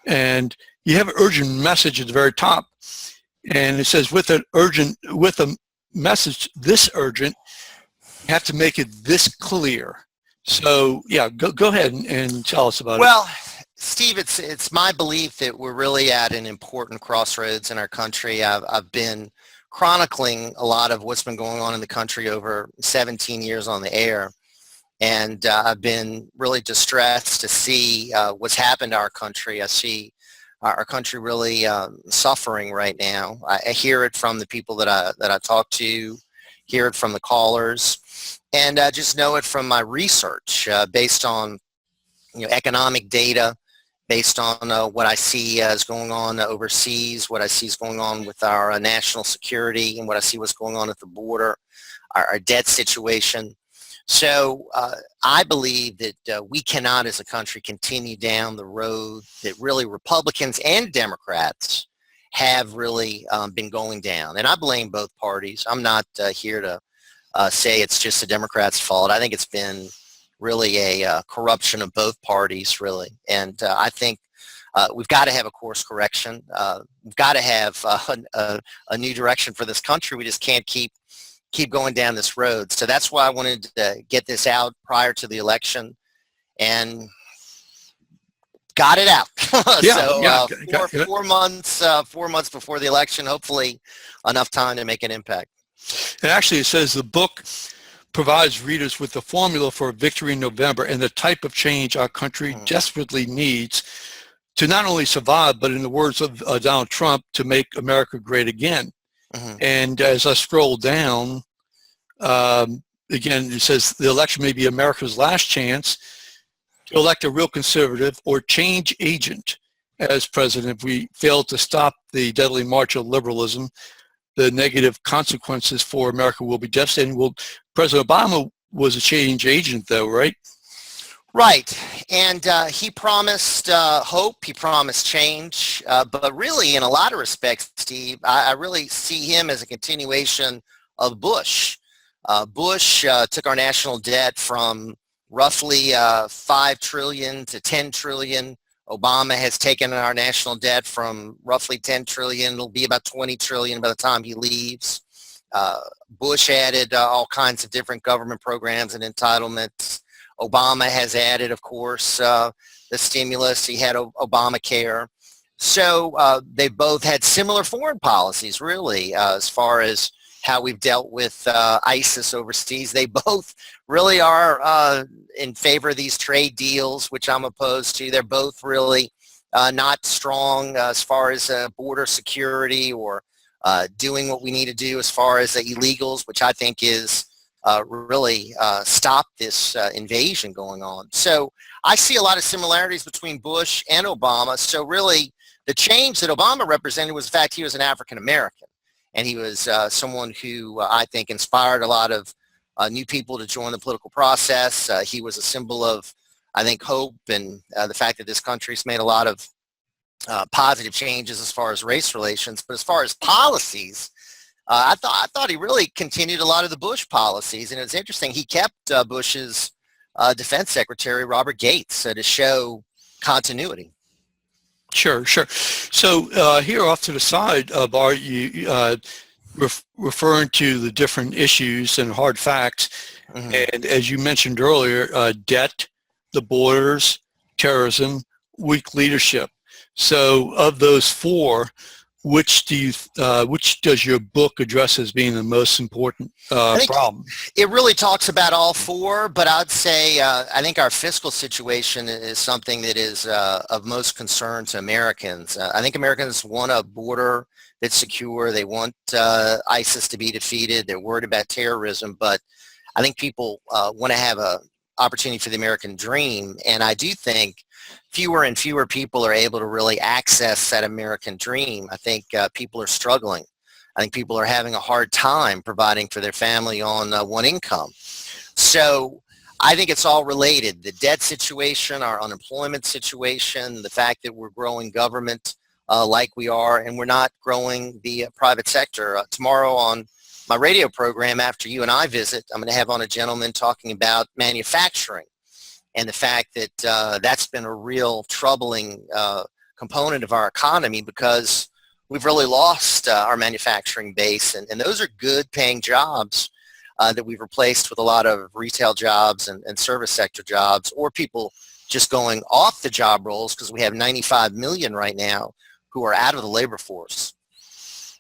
And you have an urgent message at the very top. And it says with a message this urgent, you have to make it this clear. So yeah, go ahead and tell us about it. Well, Steve, it's my belief that we're really at an important crossroads in our country. I've been chronicling a lot of what's been going on in the country over 17 years on the air. And I've been really distressed to see what's happened to our country. I see our country really suffering right now. I hear it from the people that I talk to, hear it from the callers, and I just know it from my research based on economic data, based on what I see is going on overseas, what I see is going on with our national security, and what I see what's going on at the border, our debt situation. So I believe that we cannot as a country continue down the road that really Republicans and Democrats have really been going down. And I blame both parties. I'm not here to say it's just the Democrats' fault. I think it's been really a corruption of both parties, really. And I think we've got to have a course correction. We've got to have a new direction for this country. We just can't keep going down this road. So that's why I wanted to get this out prior to the election, and got it out. Yeah, so 4 months before the election, hopefully enough time to make an impact. And actually it says the book provides readers with the formula for a victory in November and the type of change our country desperately needs to not only survive, but in the words of Donald Trump, to make America great again. And as I scroll down, again, it says the election may be America's last chance to elect a real conservative or change agent as president. If we fail to stop the deadly march of liberalism, the negative consequences for America will be devastating. Well, President Obama was a change agent, though, right? Right, and he promised hope, he promised change, but really in a lot of respects, Steve, I really see him as a continuation of Bush. Bush took our national debt from roughly 5 trillion to 10 trillion. Obama has taken our national debt from roughly 10 trillion. It'll be about 20 trillion by the time he leaves. Bush added all kinds of different government programs and entitlements. Obama has added, of course, the stimulus. He had Obamacare. So they both had similar foreign policies, really, as far as how we've dealt with ISIS overseas. They both really are in favor of these trade deals, which I'm opposed to. They're both really not strong as far as border security or doing what we need to do as far as the illegals, which I think is really stop this invasion going on. So I see a lot of similarities between Bush and Obama. So really the change that Obama represented was the fact he was an African American, and he was someone who I think inspired a lot of new people to join the political process. He was a symbol of, I think, hope and the fact that this country's made a lot of positive changes as far as race relations. But as far as policies, I thought he really continued a lot of the Bush policies, and it's interesting. He kept Bush's defense secretary, Robert Gates, to show continuity. Sure. So here off to the side, Bart, you referring to the different issues and hard facts, and as you mentioned earlier, debt, the borders, terrorism, weak leadership. So of those four, which does your book address as being the most important problem? It really talks about all four, but I'd say I think our fiscal situation is something that is of most concern to Americans. I think Americans want a border that's secure. They want ISIS to be defeated. They're worried about terrorism, but I think people want to have an opportunity for the American dream, and I do think fewer and fewer people are able to really access that American dream. I think people are struggling. I think people are having a hard time providing for their family on one income. So I think it's all related. The debt situation, our unemployment situation, the fact that we're growing government like we are, and we're not growing the private sector. Tomorrow on my radio program, after you and I visit, I'm going to have on a gentleman talking about manufacturing and the fact that that's been a real troubling component of our economy because we've really lost our manufacturing base, and those are good paying jobs that we've replaced with a lot of retail jobs and service sector jobs, or people just going off the job roles because we have 95 million right now who are out of the labor force.